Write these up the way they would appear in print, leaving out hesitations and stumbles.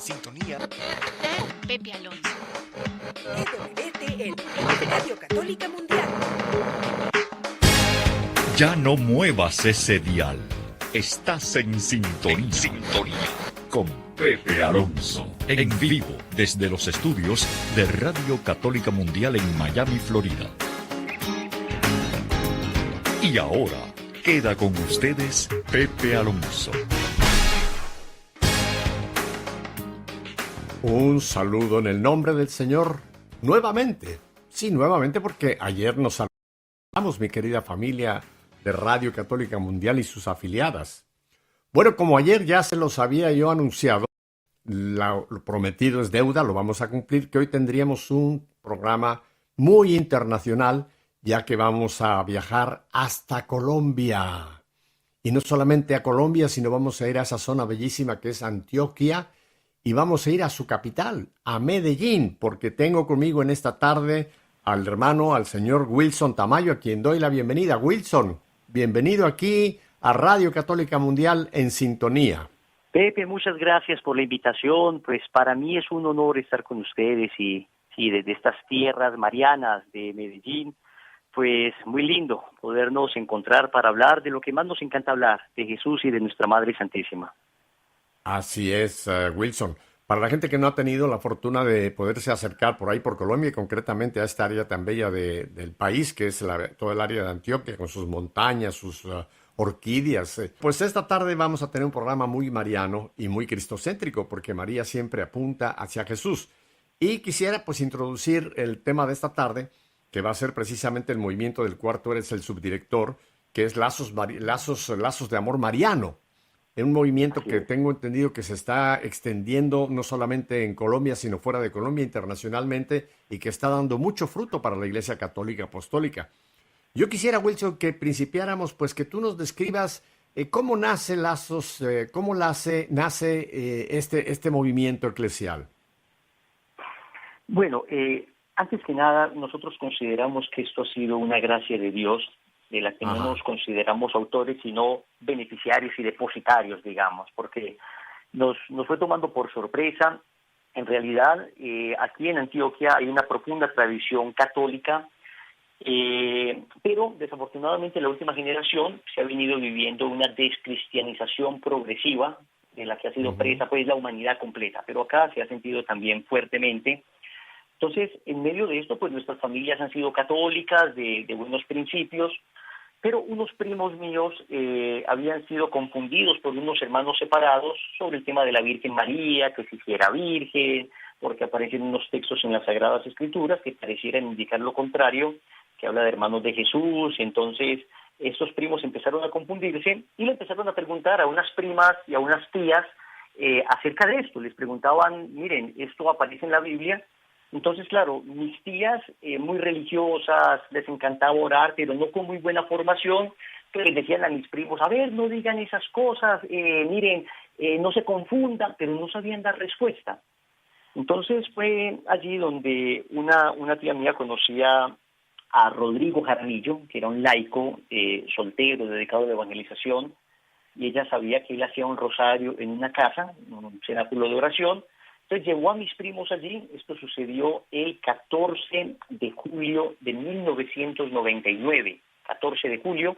sintonía con Pepe Alonso. EWTN, Radio Católica Mundial. Ya no muevas ese dial. Estás en sintonía. Con Pepe Alonso. En vivo desde los estudios de Radio Católica Mundial en Miami, Florida. Y ahora queda con ustedes Pepe Alonso. Un saludo en el nombre del Señor nuevamente. Sí, nuevamente porque ayer nos saludamos, mi querida familia de Radio Católica Mundial y sus afiliadas. Bueno, como ayer ya se los había yo anunciado, lo prometido es deuda, lo vamos a cumplir, que hoy tendríamos un programa muy internacional, ya que vamos a viajar hasta Colombia. Y no solamente a Colombia, sino vamos a ir a esa zona bellísima que es Antioquia, y vamos a ir a su capital, a Medellín, porque tengo conmigo en esta tarde al hermano, al señor Wilson Tamayo, a quien doy la bienvenida. Wilson, bienvenido aquí a Radio Católica Mundial en sintonía. Pepe, muchas gracias por la invitación. Pues para mí es un honor estar con ustedes y desde estas tierras marianas de Medellín, pues muy lindo podernos encontrar para hablar de lo que más nos encanta hablar, de Jesús y de nuestra Madre Santísima. Así es, Wilson. Para la gente que no ha tenido la fortuna de poderse acercar por ahí por Colombia y concretamente a esta área tan bella del país, que es todo el área de Antioquia, con sus montañas, sus orquídeas, pues esta tarde vamos a tener un programa muy mariano y muy cristocéntrico, porque María siempre apunta hacia Jesús. Y quisiera pues introducir el tema de esta tarde, que va a ser precisamente el movimiento del cual tú eres el subdirector, que es Lazos de Amor Mariano. Es un movimiento que tengo entendido que se está extendiendo no solamente en Colombia, sino fuera de Colombia, internacionalmente, y que está dando mucho fruto para la Iglesia Católica Apostólica. Yo quisiera, Wilson, que principiáramos, pues que tú nos describas cómo nace Lazos, cómo nace este movimiento eclesial. Bueno, antes que nada, nosotros consideramos que esto ha sido una gracia de Dios, de la que no nos consideramos autores, sino beneficiarios y depositarios, digamos, porque nos fue tomando por sorpresa. En realidad, aquí en Antioquia hay una profunda tradición católica, pero desafortunadamente la última generación se ha venido viviendo una descristianización progresiva, de la que ha sido presa pues la humanidad completa, pero acá se ha sentido también fuertemente. Entonces, en medio de esto, pues nuestras familias han sido católicas, de buenos principios, pero unos primos míos habían sido confundidos por unos hermanos separados sobre el tema de la Virgen María, que si era virgen, porque aparecen unos textos en las Sagradas Escrituras que parecieran indicar lo contrario, que habla de hermanos de Jesús. Entonces, estos primos empezaron a confundirse y le empezaron a preguntar a unas primas y a unas tías acerca de esto. Les preguntaban, miren, esto aparece en la Biblia. Entonces, claro, mis tías, muy religiosas, les encantaba orar, pero no con muy buena formación, pero les decían a mis primos, a ver, no digan esas cosas, miren, no se confundan, pero no sabían dar respuesta. Entonces fue allí donde una tía mía conocía a Rodrigo Jaramillo, que era un laico soltero, dedicado a la evangelización, y ella sabía que él hacía un rosario en una casa, un cenáculo de oración. Entonces llevó a mis primos allí. Esto sucedió el 14 de julio de 1999, 14 de julio.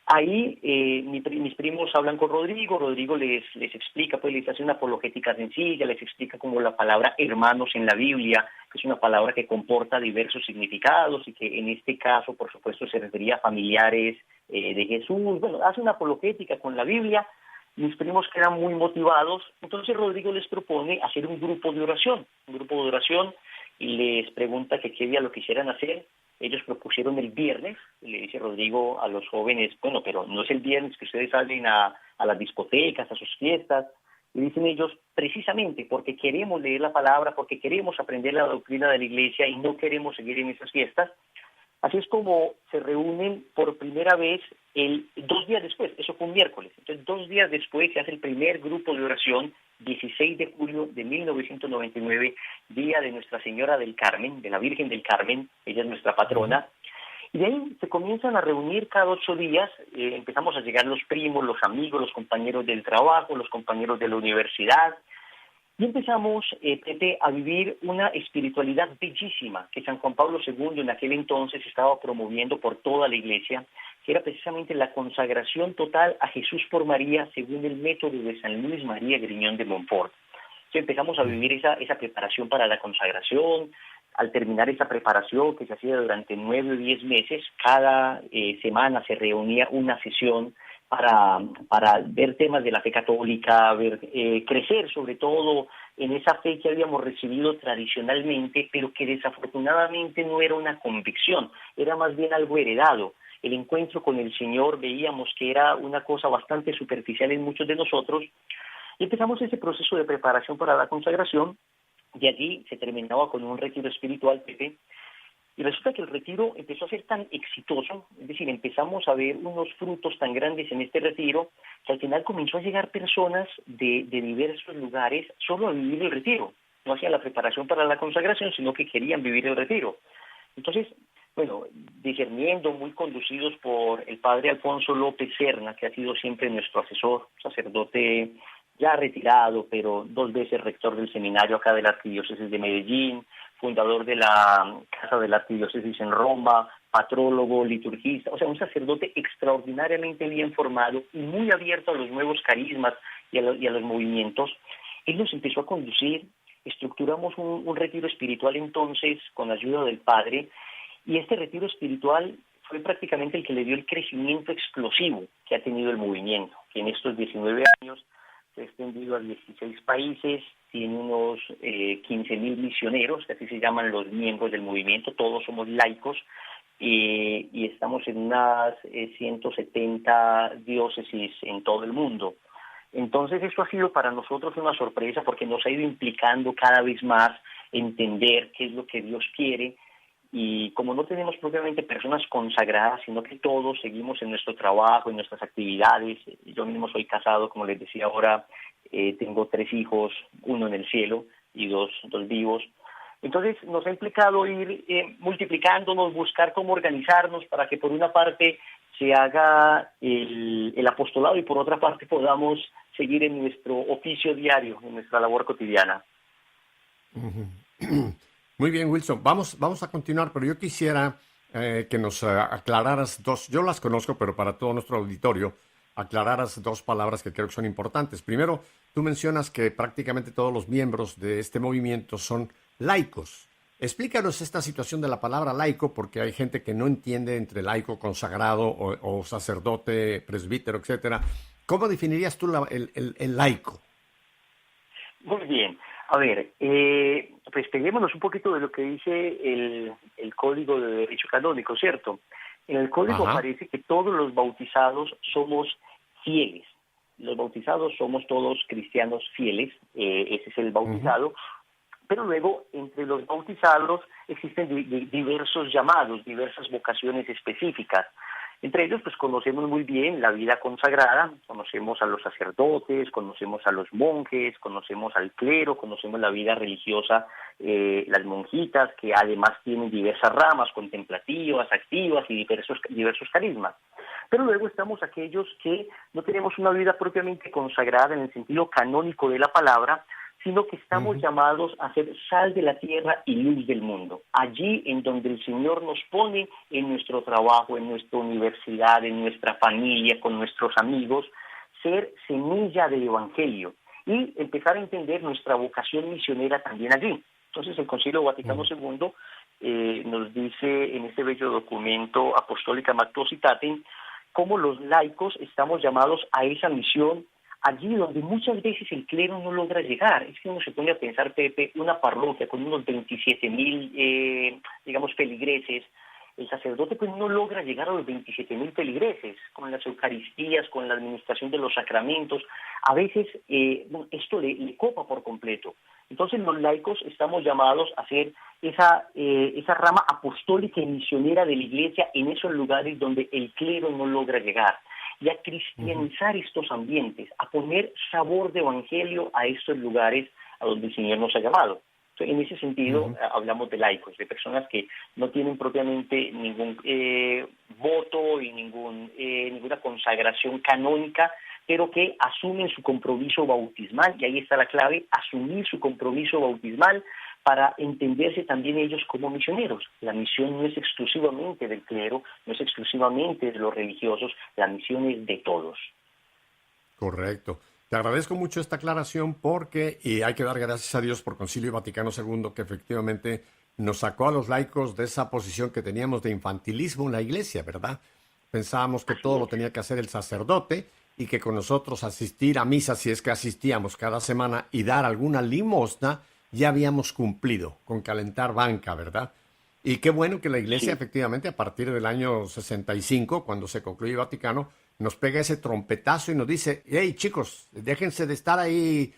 Ahí mis primos hablan con Rodrigo. Rodrigo les explica, pues les hace una apologética sencilla, les explica como la palabra hermanos en la Biblia, que es una palabra que comporta diversos significados y que en este caso, por supuesto, se refería a familiares de Jesús. Bueno, hace una apologética con la Biblia. Mis primos quedan muy motivados, entonces Rodrigo les propone hacer un grupo de oración, y les pregunta que qué día lo quisieran hacer. Ellos propusieron el viernes, y le dice Rodrigo a los jóvenes, bueno, pero no es el viernes que ustedes salen a las discotecas, a sus fiestas. Y dicen ellos, precisamente porque queremos leer la palabra, porque queremos aprender la doctrina de la Iglesia y no queremos seguir en esas fiestas. Así es como se reúnen por primera vez 2 días después, eso fue un miércoles. Entonces 2 días después se hace el primer grupo de oración, 16 de julio de 1999, día de Nuestra Señora del Carmen, de la Virgen del Carmen, ella es nuestra patrona. Y de ahí se comienzan a reunir cada 8 días, empezamos a llegar los primos, los amigos, los compañeros del trabajo, los compañeros de la universidad. Y empezamos, Pepe, a vivir una espiritualidad bellísima que San Juan Pablo II en aquel entonces estaba promoviendo por toda la Iglesia, que era precisamente la consagración total a Jesús por María según el método de San Luis María Griñón de Montfort. Entonces empezamos a vivir esa preparación para la consagración. Al terminar esa preparación, que se hacía durante 9 o 10 meses, cada semana se reunía una sesión para ver temas de la fe católica, crecer sobre todo en esa fe que habíamos recibido tradicionalmente, pero que desafortunadamente no era una convicción, era más bien algo heredado. El encuentro con el Señor veíamos que era una cosa bastante superficial en muchos de nosotros, y empezamos ese proceso de preparación para la consagración, y allí se terminaba con un retiro espiritual, Pepe. Y resulta que el retiro empezó a ser tan exitoso, es decir, empezamos a ver unos frutos tan grandes en este retiro, que al final comenzó a llegar personas de diversos lugares solo a vivir el retiro. No hacían la preparación para la consagración, sino que querían vivir el retiro. Entonces, bueno, discerniendo, muy conducidos por el padre Alfonso López Serna, que ha sido siempre nuestro asesor, sacerdote ya retirado, pero 2 veces rector del seminario acá de la Arquidiócesis de Medellín, fundador de la Casa de la Arquidiócesis en Roma, patrólogo, liturgista, o sea, un sacerdote extraordinariamente bien formado y muy abierto a los nuevos carismas y a los movimientos. Él nos empezó a conducir, estructuramos un retiro espiritual entonces con ayuda del Padre, y este retiro espiritual fue prácticamente el que le dio el crecimiento explosivo que ha tenido el movimiento, que en estos 19 años se ha extendido a 16 países, tiene unos 15.000 misioneros, que así se llaman los miembros del movimiento, todos somos laicos, y estamos en unas 170 diócesis en todo el mundo. Entonces esto ha sido para nosotros una sorpresa porque nos ha ido implicando cada vez más entender qué es lo que Dios quiere, y como no tenemos propiamente personas consagradas, sino que todos seguimos en nuestro trabajo, en nuestras actividades. Yo mismo soy casado, como les decía ahora, tengo 3 hijos, 1 en el cielo y dos vivos. Entonces nos ha implicado ir multiplicándonos, buscar cómo organizarnos para que por una parte se haga el apostolado y por otra parte podamos seguir en nuestro oficio diario, en nuestra labor cotidiana. Muy bien, Wilson. Vamos a continuar, pero yo quisiera que nos aclararas yo las conozco, pero para todo nuestro auditorio, aclararas 2 palabras que creo que son importantes. Primero, tú mencionas que prácticamente todos los miembros de este movimiento son laicos. Explícanos esta situación de la palabra laico, porque hay gente que no entiende entre laico, consagrado o sacerdote, presbítero, etcétera. ¿Cómo definirías tú el laico? Muy bien. A ver, pues peguémonos un poquito de lo que dice el Código de Derecho Canónico, ¿cierto? En el Código aparece que todos los bautizados somos fieles. Los bautizados somos todos cristianos fieles, ese es el bautizado. Pero luego, entre los bautizados existen diversos llamados, diversas vocaciones específicas. Entre ellos, pues conocemos muy bien la vida consagrada, conocemos a los sacerdotes, conocemos a los monjes, conocemos al clero, conocemos la vida religiosa, las monjitas, que además tienen diversas ramas contemplativas, activas y diversos carismas. Pero luego estamos aquellos que no tenemos una vida propiamente consagrada en el sentido canónico de la palabra, sino que estamos llamados a ser sal de la tierra y luz del mundo. Allí en donde el Señor nos pone en nuestro trabajo, en nuestra universidad, en nuestra familia, con nuestros amigos, ser semilla del Evangelio y empezar a entender nuestra vocación misionera también allí. Entonces el Concilio Vaticano II nos dice en este bello documento Apostólica Macto Citatem cómo los laicos estamos llamados a esa misión allí donde muchas veces el clero no logra llegar. Es que uno se pone a pensar, Pepe, una parroquia con unos 27.000, feligreses, el sacerdote pues no logra llegar a los 27.000 feligreses, con las Eucaristías, con la administración de los sacramentos. A veces esto le copa por completo. Entonces los laicos estamos llamados a ser esa rama apostólica y misionera de la Iglesia en esos lugares donde el clero no logra llegar, y a cristianizar estos ambientes, a poner sabor de evangelio a estos lugares a donde el Señor nos ha llamado. Entonces, en ese sentido, hablamos de laicos, de personas que no tienen propiamente ningún voto y ninguna consagración canónica, pero que asumen su compromiso bautismal, y ahí está la clave, asumir su compromiso bautismal para entenderse también ellos como misioneros. La misión no es exclusivamente del clero, no es exclusivamente de los religiosos, la misión es de todos. Correcto. Te agradezco mucho esta aclaración porque, y hay que dar gracias a Dios por Concilio Vaticano II, que efectivamente nos sacó a los laicos de esa posición que teníamos de infantilismo en la iglesia, ¿verdad? Pensábamos que todo lo tenía que hacer el sacerdote y que con nosotros asistir a misa, si es que asistíamos cada semana, y dar alguna limosna, ya habíamos cumplido con calentar banca, ¿verdad? Y qué bueno que la iglesia, efectivamente, a partir del año 65, cuando se concluye Vaticano, nos pega ese trompetazo y nos dice, hey chicos, déjense de estar ahí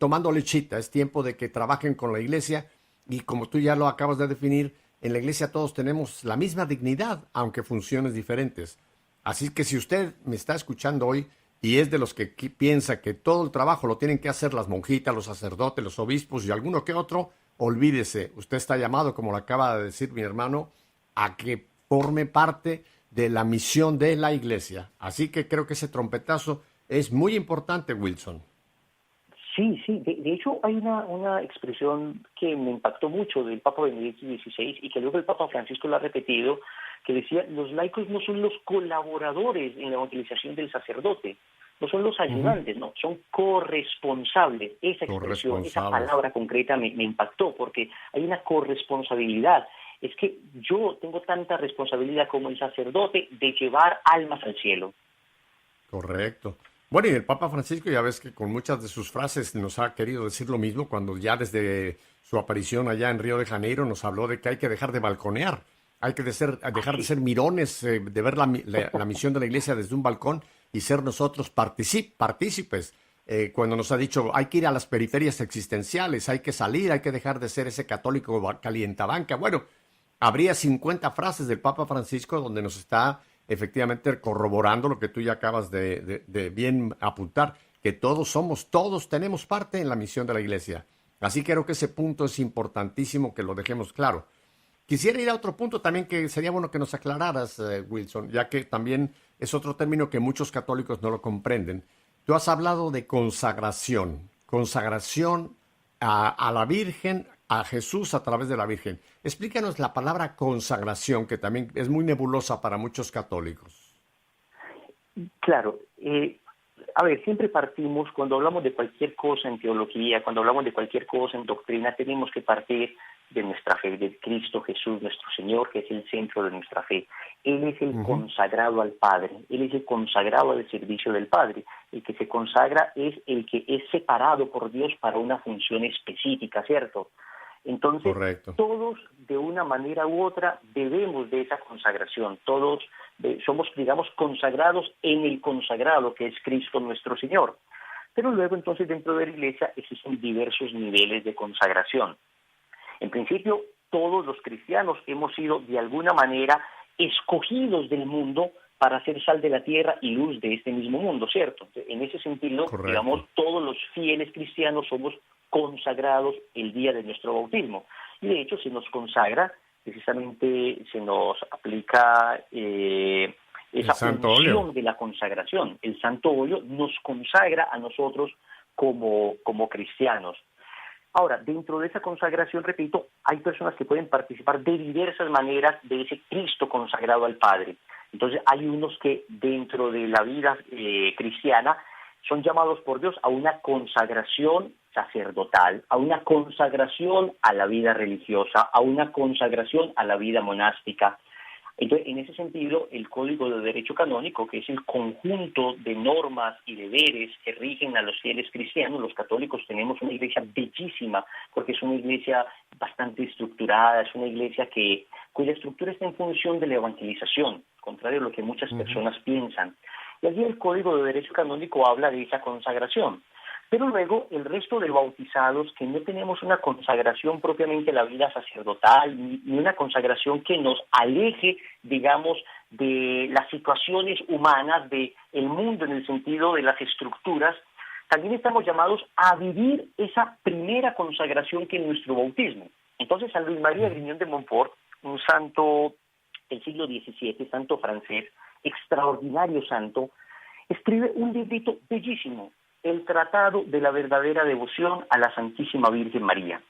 tomando lechita, es tiempo de que trabajen con la iglesia, y como tú ya lo acabas de definir, en la iglesia todos tenemos la misma dignidad, aunque funciones diferentes. Así que si usted me está escuchando hoy y es de los que piensa que todo el trabajo lo tienen que hacer las monjitas, los sacerdotes, los obispos y alguno que otro, olvídese, usted está llamado, como lo acaba de decir mi hermano, a que forme parte de la misión de la iglesia. Así que creo que ese trompetazo es muy importante, Wilson. Sí, de hecho hay una expresión que me impactó mucho del Papa Benedicto XVI y que luego el Papa Francisco lo ha repetido, que decía, los laicos no son los colaboradores en la evangelización del sacerdote, no son los ayudantes, no, son corresponsables. Esa expresión, esa palabra concreta me impactó porque hay una corresponsabilidad. Es que yo tengo tanta responsabilidad como el sacerdote de llevar almas al cielo. Correcto. Bueno, y el Papa Francisco ya ves que con muchas de sus frases nos ha querido decir lo mismo cuando ya desde su aparición allá en Río de Janeiro nos habló de que hay que dejar de balconear, hay que dejar de ser mirones, de ver la misión de la iglesia desde un balcón y ser nosotros partícipes. Cuando nos ha dicho hay que ir a las periferias existenciales, hay que salir, hay que dejar de ser ese católico calientabanca. Bueno, habría 50 frases del Papa Francisco donde nos está efectivamente corroborando lo que tú ya acabas de bien apuntar, que todos tenemos parte en la misión de la iglesia. Así que creo que ese punto es importantísimo que lo dejemos claro. Quisiera ir a otro punto también que sería bueno que nos aclararas, Wilson, ya que también es otro término que muchos católicos no lo comprenden. Tú has hablado de consagración a la Virgen, a Jesús a través de la Virgen. Explícanos la palabra consagración, que también es muy nebulosa para muchos católicos. Claro, a ver, siempre partimos, cuando hablamos de cualquier cosa en teología, cuando hablamos de cualquier cosa en doctrina, tenemos que partir de nuestra fe, de Cristo Jesús, nuestro Señor, que es el centro de nuestra fe. Él es el consagrado al Padre, Él es el consagrado al servicio del Padre. El que se consagra es el que es separado por Dios para una función específica, ¿cierto? Entonces, correcto, todos de una manera u otra debemos de esa consagración, todos somos, digamos, consagrados en el consagrado que es Cristo nuestro Señor. Pero luego entonces dentro de la iglesia existen diversos niveles de consagración. En principio, todos los cristianos hemos sido de alguna manera escogidos del mundo para ser sal de la tierra y luz de este mismo mundo, ¿cierto? En ese sentido, correcto, digamos, todos los fieles cristianos somos consagrados el día de nuestro bautismo. Y de hecho se nos consagra, precisamente se nos aplica esa unción de la consagración. El santo óleo nos consagra a nosotros como cristianos. Ahora, dentro de esa consagración, repito, hay personas que pueden participar de diversas maneras de ese Cristo consagrado al Padre. Entonces, hay unos que dentro de la vida cristiana son llamados por Dios a una consagración sacerdotal, a una consagración a la vida religiosa, a una consagración a la vida monástica. Entonces, en ese sentido, el Código de Derecho Canónico, que es el conjunto de normas y deberes que rigen a los fieles cristianos, los católicos tenemos una iglesia bellísima, porque es una iglesia bastante estructurada, es una iglesia cuya estructura está en función de la evangelización, contrario a lo que muchas personas piensan. Y allí el Código de Derecho Canónico habla de esa consagración. Pero luego el resto de bautizados que no tenemos una consagración propiamente a la vida sacerdotal, ni una consagración que nos aleje, digamos, de las situaciones humanas, del mundo en el sentido de las estructuras, también estamos llamados a vivir esa primera consagración que es nuestro bautismo. Entonces San Luis María Griñón de Montfort, un santo del siglo XVII, santo francés, extraordinario santo, escribe un librito bellísimo, El Tratado de la Verdadera Devoción a la Santísima Virgen María.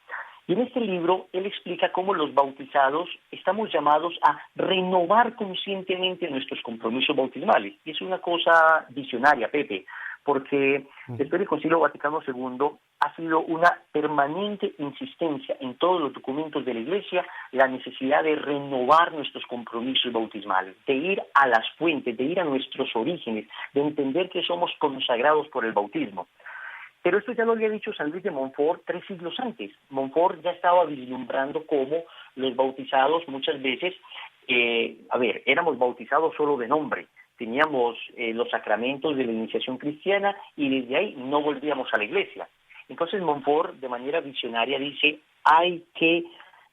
Y en este libro él explica cómo los bautizados estamos llamados a renovar conscientemente nuestros compromisos bautismales. Y es una cosa visionaria, Pepe, porque después del Concilio Vaticano II ha sido una permanente insistencia en todos los documentos de la Iglesia la necesidad de renovar nuestros compromisos bautismales, de ir a las fuentes, de ir a nuestros orígenes, de entender que somos consagrados por el bautismo. Pero esto ya lo había dicho San Luis de Montfort 3 siglos antes. Montfort ya estaba vislumbrando cómo los bautizados muchas veces, éramos bautizados solo de nombre, teníamos los sacramentos de la iniciación cristiana y desde ahí no volvíamos a la iglesia. Entonces Montfort, de manera visionaria, dice, hay que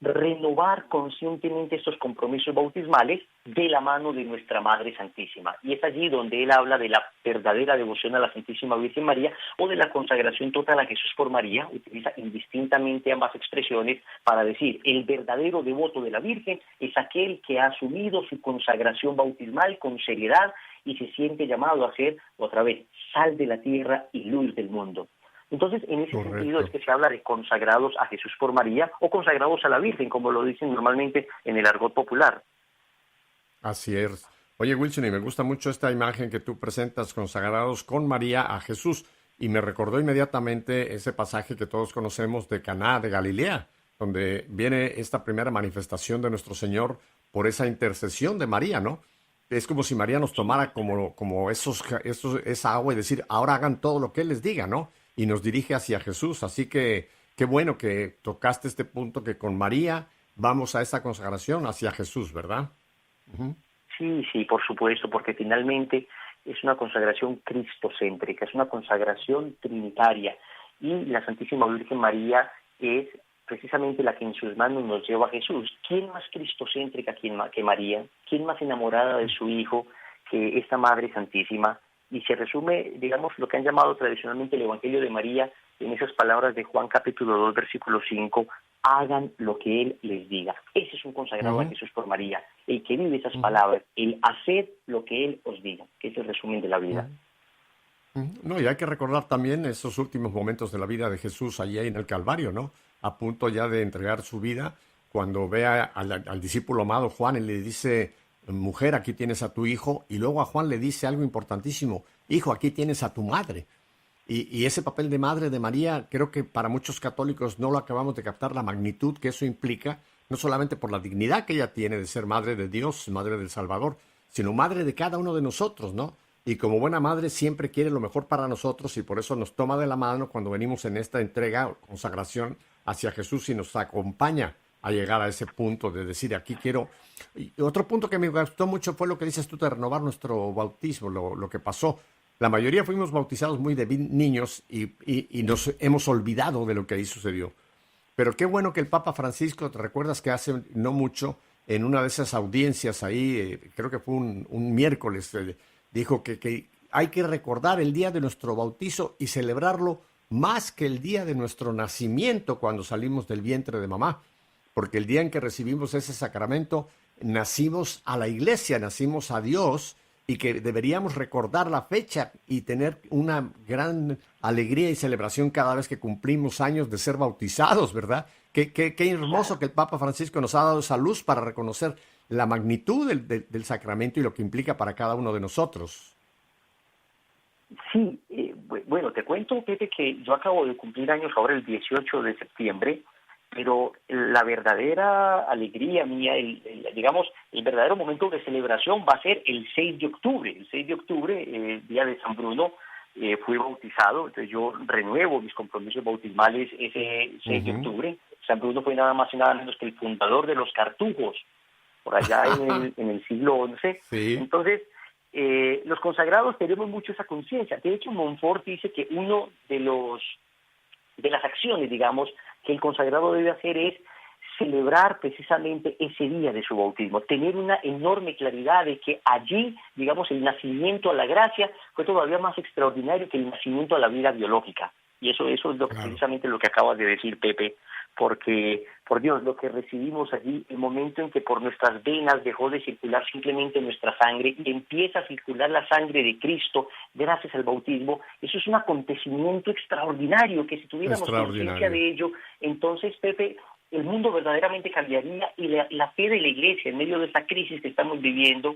renovar conscientemente estos compromisos bautismales de la mano de nuestra Madre Santísima. Y es allí donde él habla de la verdadera devoción a la Santísima Virgen María o de la consagración total a Jesús por María. Utiliza indistintamente ambas expresiones para decir el verdadero devoto de la Virgen es aquel que ha asumido su consagración bautismal con seriedad y se siente llamado a ser, otra vez, sal de la tierra y luz del mundo. Entonces, en ese sentido es que se habla de consagrados a Jesús por María o consagrados a la Virgen, como lo dicen normalmente en el argot popular. Así es. Oye, Wilson, y me gusta mucho esta imagen que tú presentas, consagrados con María a Jesús, y me recordó inmediatamente ese pasaje que todos conocemos de Caná de Galilea, donde viene esta primera manifestación de nuestro Señor por esa intercesión de María, ¿no? Es como si María nos tomara como esa agua y decir, ahora hagan todo lo que Él les diga, ¿no? Y nos dirige hacia Jesús. Así que qué bueno que tocaste este punto, que con María vamos a esa consagración hacia Jesús, ¿verdad? Uh-huh. Sí, por supuesto, porque finalmente es una consagración cristocéntrica, es una consagración trinitaria. Y la Santísima Virgen María es precisamente la que en sus manos nos lleva a Jesús. ¿Quién más cristocéntrica que María? ¿Quién más enamorada de su Hijo que esta Madre Santísima? Y se resume, digamos, lo que han llamado tradicionalmente el Evangelio de María en esas palabras de Juan capítulo 2, versículo 5, hagan lo que Él les diga. Ese es un consagrado a Jesús por María, el que vive esas palabras, el hacer lo que Él os diga, que es el resumen de la vida. No, y hay que recordar también esos últimos momentos de la vida de Jesús allí en el Calvario, ¿no? A punto ya de entregar su vida, cuando ve al discípulo amado Juan y le dice, mujer, aquí tienes a tu hijo, y luego a Juan le dice algo importantísimo, hijo, aquí tienes a tu madre. Y ese papel de madre de María, creo que para muchos católicos no lo acabamos de captar, la magnitud que eso implica, no solamente por la dignidad que ella tiene de ser madre de Dios, madre del Salvador, sino madre de cada uno de nosotros, ¿no? Y como buena madre siempre quiere lo mejor para nosotros y por eso nos toma de la mano cuando venimos en esta entrega o consagración hacia Jesús y nos acompaña a llegar a ese punto de decir, aquí quiero... Y otro punto que me gustó mucho fue lo que dices tú de renovar nuestro bautismo, lo que pasó. La mayoría fuimos bautizados muy de niños y nos hemos olvidado de lo que ahí sucedió. Pero qué bueno que el Papa Francisco, te recuerdas que hace no mucho, en una de esas audiencias ahí, creo que fue un miércoles, dijo que hay que recordar el día de nuestro bautizo y celebrarlo más que el día de nuestro nacimiento cuando salimos del vientre de mamá. Porque el día en que recibimos ese sacramento, nacimos a la iglesia, nacimos a Dios, y que deberíamos recordar la fecha y tener una gran alegría y celebración cada vez que cumplimos años de ser bautizados, ¿verdad? Qué hermoso que el Papa Francisco nos ha dado esa luz para reconocer la magnitud del sacramento y lo que implica para cada uno de nosotros. Sí, bueno, te cuento, Pepe, que yo acabo de cumplir años ahora el 18 de septiembre, pero la verdadera alegría mía, digamos, el verdadero momento de celebración va a ser el 6 de octubre. El 6 de octubre, el día de San Bruno, fui bautizado, entonces yo renuevo mis compromisos bautismales ese 6 de octubre. San Bruno fue nada más y nada menos que el fundador de los cartujos, por allá en el siglo XI. Sí. Entonces, los consagrados tenemos mucho esa conciencia. De hecho, Montfort dice que uno de las acciones, digamos, que el consagrado debe hacer es celebrar precisamente ese día de su bautismo, tener una enorme claridad de que allí, digamos, el nacimiento a la gracia fue todavía más extraordinario que el nacimiento a la vida biológica. Y eso es precisamente lo que acabas de decir, Pepe, porque, por Dios, lo que recibimos allí, el momento en que por nuestras venas dejó de circular simplemente nuestra sangre y empieza a circular la sangre de Cristo gracias al bautismo, eso es un acontecimiento extraordinario, que si tuviéramos conciencia de ello, entonces, Pepe, el mundo verdaderamente cambiaría y la fe de la Iglesia en medio de esta crisis que estamos viviendo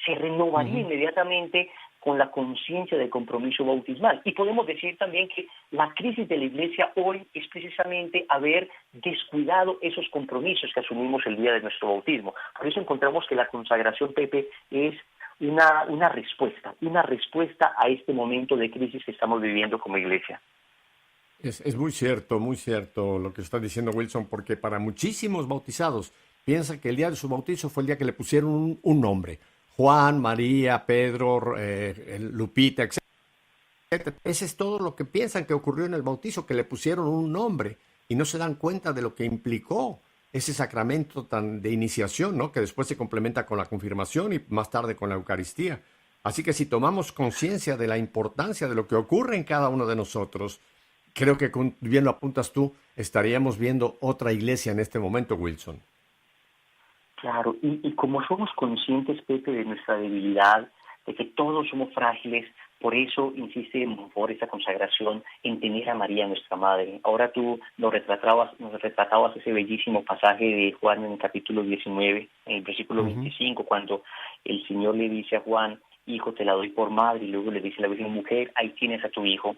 se renovaría inmediatamente con la conciencia del compromiso bautismal. Y podemos decir también que la crisis de la Iglesia hoy es precisamente haber descuidado esos compromisos que asumimos el día de nuestro bautismo. Por eso encontramos que la consagración, Pepe, es una respuesta a este momento de crisis que estamos viviendo como Iglesia. Es muy cierto lo que está diciendo Wilson, porque para muchísimos bautizados piensan que el día de su bautizo fue el día que le pusieron un nombre. Juan, María, Pedro, Lupita, etc. Ese es todo lo que piensan que ocurrió en el bautizo, que le pusieron un nombre y no se dan cuenta de lo que implicó ese sacramento tan de iniciación, ¿no? Que después se complementa con la confirmación y más tarde con la Eucaristía. Así que si tomamos conciencia de la importancia de lo que ocurre en cada uno de nosotros, creo que, bien lo apuntas tú, estaríamos viendo otra iglesia en este momento, Wilson. Claro, y como somos conscientes, Pepe, de nuestra debilidad, de que todos somos frágiles, por eso insistimos por esta consagración en tener a María, nuestra Madre. Ahora tú nos retratabas ese bellísimo pasaje de Juan en el capítulo 19, en el versículo 25, cuando el Señor le dice a Juan, hijo, te la doy por madre, y luego le dice a la Virgen, mujer, ahí tienes a tu hijo.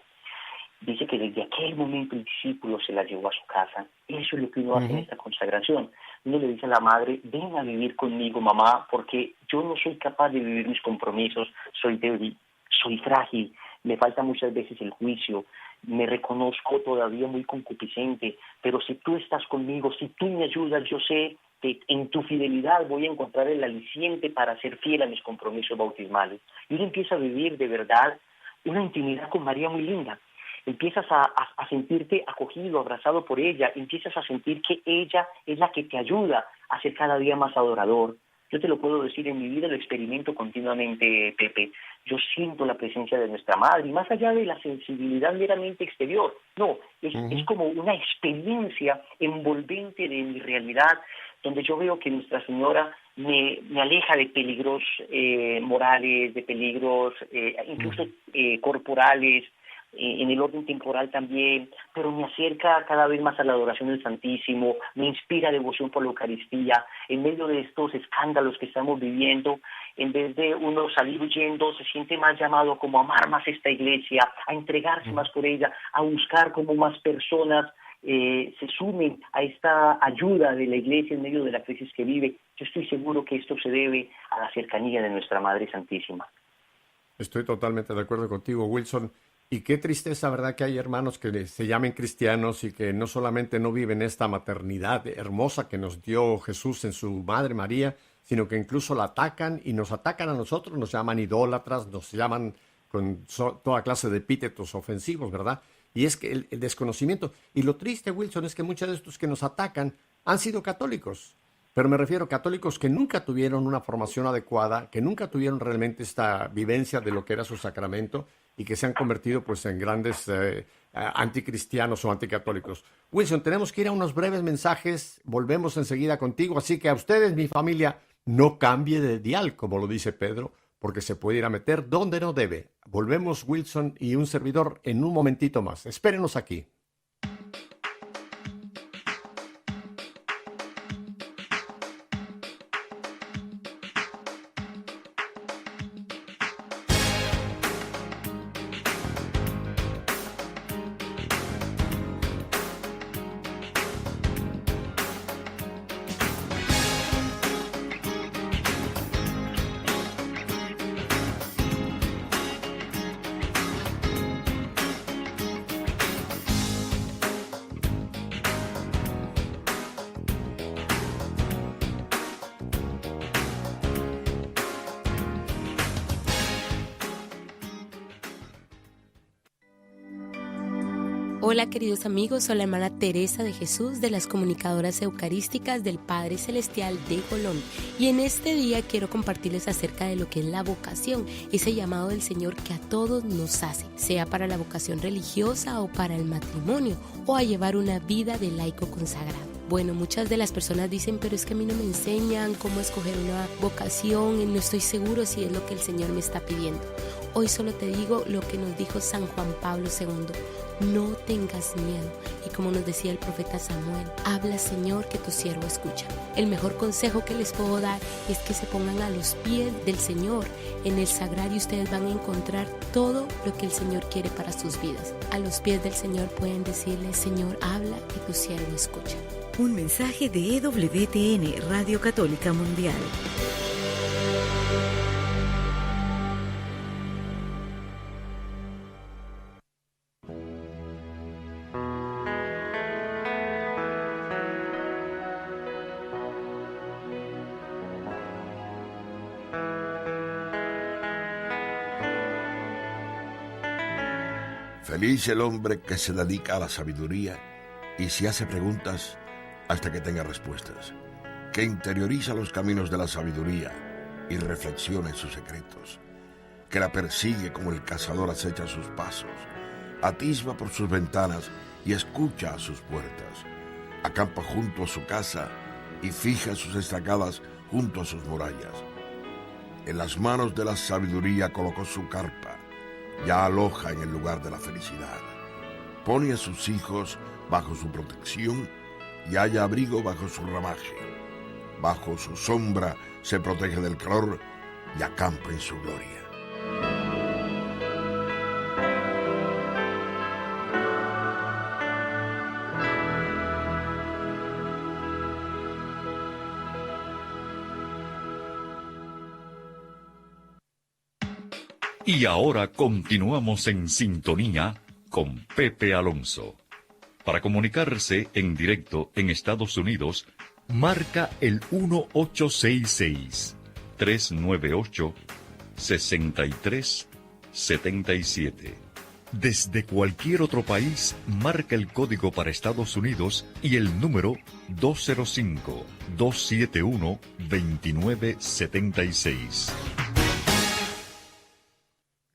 Dice que desde aquel momento el discípulo se la llevó a su casa. Eso es lo que uno hace en esta consagración. Uno le dice a la madre, ven a vivir conmigo, mamá, porque yo no soy capaz de vivir mis compromisos, soy débil, soy frágil, me falta muchas veces el juicio, me reconozco todavía muy concupiscente, pero si tú estás conmigo, si tú me ayudas, yo sé que en tu fidelidad voy a encontrar el aliciente para ser fiel a mis compromisos bautismales. Y uno empieza a vivir de verdad una intimidad con María muy linda. Empiezas a sentirte acogido, abrazado por ella, empiezas a sentir que ella es la que te ayuda a ser cada día más adorador. Yo te lo puedo decir, en mi vida lo experimento continuamente, Pepe. Yo siento la presencia de nuestra Madre, y más allá de la sensibilidad meramente exterior, no, es como una experiencia envolvente de mi realidad, donde yo veo que Nuestra Señora me aleja de peligros morales, de peligros incluso corporales, en el orden temporal también, pero me acerca cada vez más a la adoración del Santísimo, me inspira devoción por la Eucaristía. En medio de estos escándalos que estamos viviendo, en vez de uno salir huyendo, se siente más llamado como a amar más esta iglesia, a entregarse más por ella, a buscar como más personas se sumen a esta ayuda de la iglesia en medio de la crisis que vive. Yo estoy seguro que esto se debe a la cercanía de nuestra Madre Santísima. Estoy totalmente de acuerdo contigo, Wilson. Y qué tristeza, ¿verdad?, que hay hermanos que se llamen cristianos y que no solamente no viven esta maternidad hermosa que nos dio Jesús en su Madre María, sino que incluso la atacan y nos atacan a nosotros, nos llaman idólatras, nos llaman con toda clase de epítetos ofensivos, ¿verdad? Y es que el desconocimiento. Y lo triste, Wilson, es que muchos de estos que nos atacan han sido católicos. Pero me refiero a católicos que nunca tuvieron una formación adecuada, que nunca tuvieron realmente esta vivencia de lo que era su sacramento y que se han convertido pues en grandes anticristianos o anticatólicos. Wilson, tenemos que ir a unos breves mensajes, volvemos enseguida contigo, así que a ustedes, mi familia, no cambie de dial, como lo dice Pedro, porque se puede ir a meter donde no debe. Volvemos, Wilson y un servidor, en un momentito más. Espérenos aquí. Hola queridos amigos, soy la hermana Teresa de Jesús de las Comunicadoras Eucarísticas del Padre Celestial de Colombia, y en este día quiero compartirles acerca de lo que es la vocación, ese llamado del Señor que a todos nos hace, sea para la vocación religiosa o para el matrimonio o a llevar una vida de laico consagrado. Bueno, muchas de las personas dicen, pero es que a mí no me enseñan cómo escoger una vocación y no estoy seguro si es lo que el Señor me está pidiendo. Hoy solo te digo lo que nos dijo San Juan Pablo II. No tengas miedo. Y como nos decía el profeta Samuel, habla, Señor, que tu siervo escucha. El mejor consejo que les puedo dar es que se pongan a los pies del Señor. En el sagrario ustedes van a encontrar todo lo que el Señor quiere para sus vidas. A los pies del Señor pueden decirle, Señor, habla, que tu siervo escucha. Un mensaje de EWTN, Radio Católica Mundial. Feliz el hombre que se dedica a la sabiduría y se hace preguntas hasta que tenga respuestas, que interioriza los caminos de la sabiduría y reflexiona en sus secretos, que la persigue como el cazador acecha sus pasos, atisba por sus ventanas y escucha a sus puertas, acampa junto a su casa y fija sus estacadas junto a sus murallas. En las manos de la sabiduría colocó su carpa, ya aloja en el lugar de la felicidad. Pone a sus hijos bajo su protección y halla abrigo bajo su ramaje. Bajo su sombra se protege del calor y acampa en su gloria. Y ahora continuamos en sintonía con Pepe Alonso. Para comunicarse en directo en Estados Unidos, marca el 1866-398-6377. Desde cualquier otro país, marca el código para Estados Unidos y el número 205-271-2976.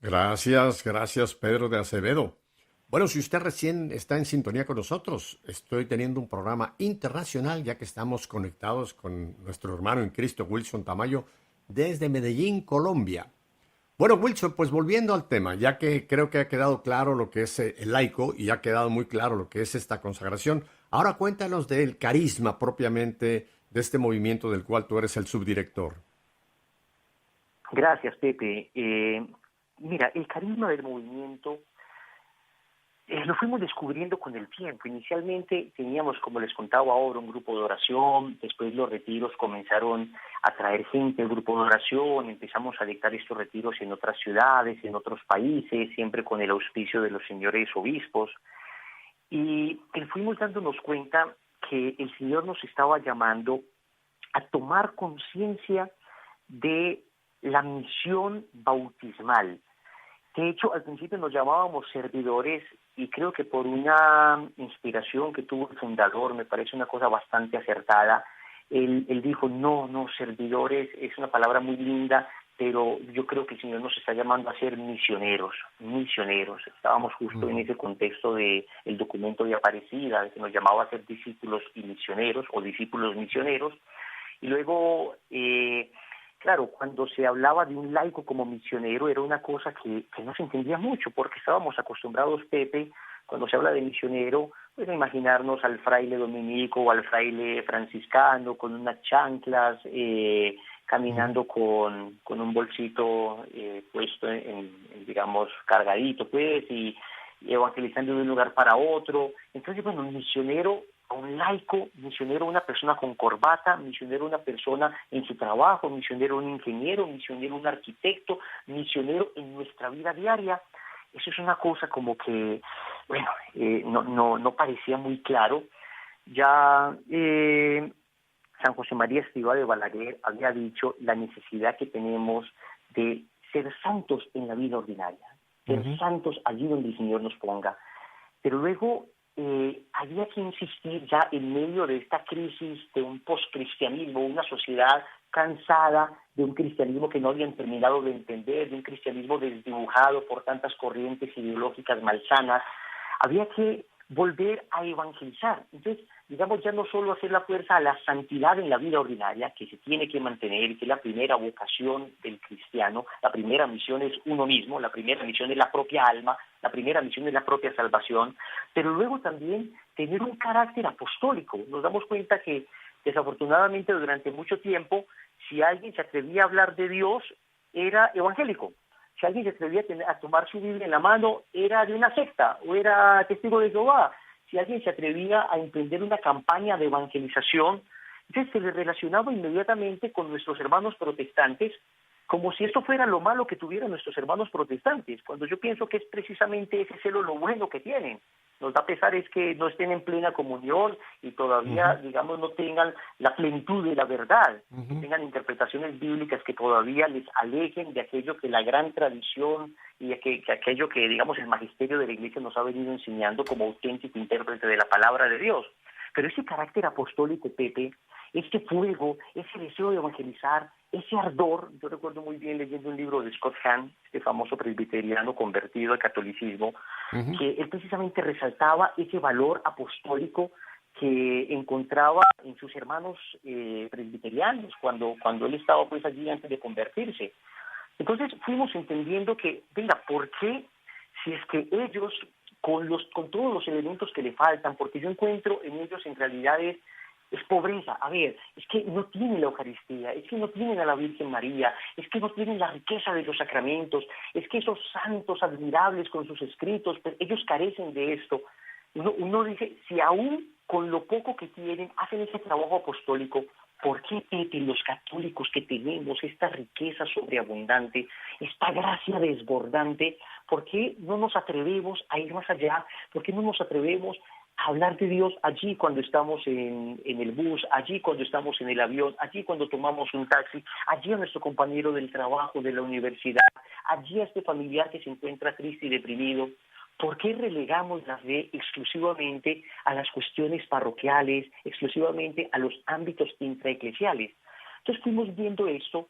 Gracias Pedro de Acevedo. Bueno, si usted recién está en sintonía con nosotros, estoy teniendo un programa internacional ya que estamos conectados con nuestro hermano en Cristo, Wilson Tamayo, desde Medellín, Colombia. Bueno, Wilson, pues volviendo al tema, ya que creo que ha quedado claro lo que es el laico y ha quedado muy claro lo que es esta consagración, ahora cuéntanos del carisma propiamente de este movimiento del cual tú eres el subdirector. Gracias, Pepe. Mira, el carisma del movimiento lo fuimos descubriendo con el tiempo. Inicialmente teníamos, como les contaba ahora, un grupo de oración, después los retiros comenzaron a traer gente al grupo de oración, empezamos a dictar estos retiros en otras ciudades, en otros países, siempre con el auspicio de los señores obispos, y fuimos dándonos cuenta que el Señor nos estaba llamando a tomar conciencia de la misión bautismal. De hecho, al principio nos llamábamos servidores y creo que por una inspiración que tuvo el fundador, me parece una cosa bastante acertada, él dijo, no, servidores es una palabra muy linda, pero yo creo que el Señor nos está llamando a ser misioneros. Estábamos justo en ese contexto del documento de Aparecida, que nos llamaba a ser discípulos y misioneros, o discípulos misioneros, y luego... Claro, cuando se hablaba de un laico como misionero era una cosa que no se entendía mucho, porque estábamos acostumbrados, Pepe, cuando se habla de misionero, pues a imaginarnos al fraile dominico o al fraile franciscano con unas chanclas, caminando con un bolsito puesto digamos, cargadito, pues, y evangelizando de un lugar para otro. Entonces, bueno, misionero a un laico, misionero a una persona con corbata, misionero a una persona en su trabajo, misionero a un ingeniero, misionero a un arquitecto, misionero en nuestra vida diaria. Eso es una cosa como que, bueno, no parecía muy claro. Ya San José María Escrivá de Balaguer había dicho la necesidad que tenemos de ser santos en la vida ordinaria, ser santos allí donde el Señor nos ponga. Pero luego había que insistir ya en medio de esta crisis de un postcristianismo, una sociedad cansada de un cristianismo que no habían terminado de entender, de un cristianismo desdibujado por tantas corrientes ideológicas malsanas. Había que volver a evangelizar. Entonces, digamos, ya no solo hacer la fuerza a la santidad en la vida ordinaria, que se tiene que mantener, que es la primera vocación del cristiano, la primera misión es uno mismo, la primera misión es la propia alma, la primera misión es la propia salvación, pero luego también tener un carácter apostólico. Nos damos cuenta que, desafortunadamente, durante mucho tiempo, si alguien se atrevía a hablar de Dios, era evangélico. Si alguien se atrevía a tomar su Biblia en la mano, era de una secta o era testigo de Jehová. Si alguien se atrevía a emprender una campaña de evangelización, entonces se le relacionaba inmediatamente con nuestros hermanos protestantes, como si esto fuera lo malo que tuvieran nuestros hermanos protestantes, cuando yo pienso que es precisamente ese celo lo bueno que tienen. Nos da pesar es que no estén en plena comunión y todavía, digamos, no tengan la plenitud de la verdad, que tengan interpretaciones bíblicas que todavía les alejen de aquello que la gran tradición y aquello que, digamos, el magisterio de la Iglesia nos ha venido enseñando como auténtico intérprete de la palabra de Dios. Pero ese carácter apostólico, Pepe, ese fuego, ese deseo de evangelizar, ese ardor, yo recuerdo muy bien leyendo un libro de Scott Hahn, este famoso presbiteriano convertido al catolicismo, que él precisamente resaltaba ese valor apostólico que encontraba en sus hermanos presbiterianos cuando él estaba pues allí antes de convertirse. Entonces fuimos entendiendo que, venga, ¿por qué si es que ellos, con todos los elementos que le faltan, porque yo encuentro en ellos en realidad es pobreza? A ver, es que no tienen la Eucaristía, es que no tienen a la Virgen María, es que no tienen la riqueza de los sacramentos, es que esos santos admirables con sus escritos, pues ellos carecen de esto. Uno dice, si aún con lo poco que tienen hacen ese trabajo apostólico, ¿por qué, Pepe, los católicos que tenemos esta riqueza sobreabundante, esta gracia desbordante, por qué no nos atrevemos a ir más allá? ¿Por qué no nos atrevemos a hablar de Dios allí cuando estamos en el bus, allí cuando estamos en el avión, allí cuando tomamos un taxi, allí a nuestro compañero del trabajo, de la universidad, allí a este familiar que se encuentra triste y deprimido? ¿Por qué relegamos la fe exclusivamente a las cuestiones parroquiales, exclusivamente a los ámbitos intraeclesiales? Entonces fuimos viendo esto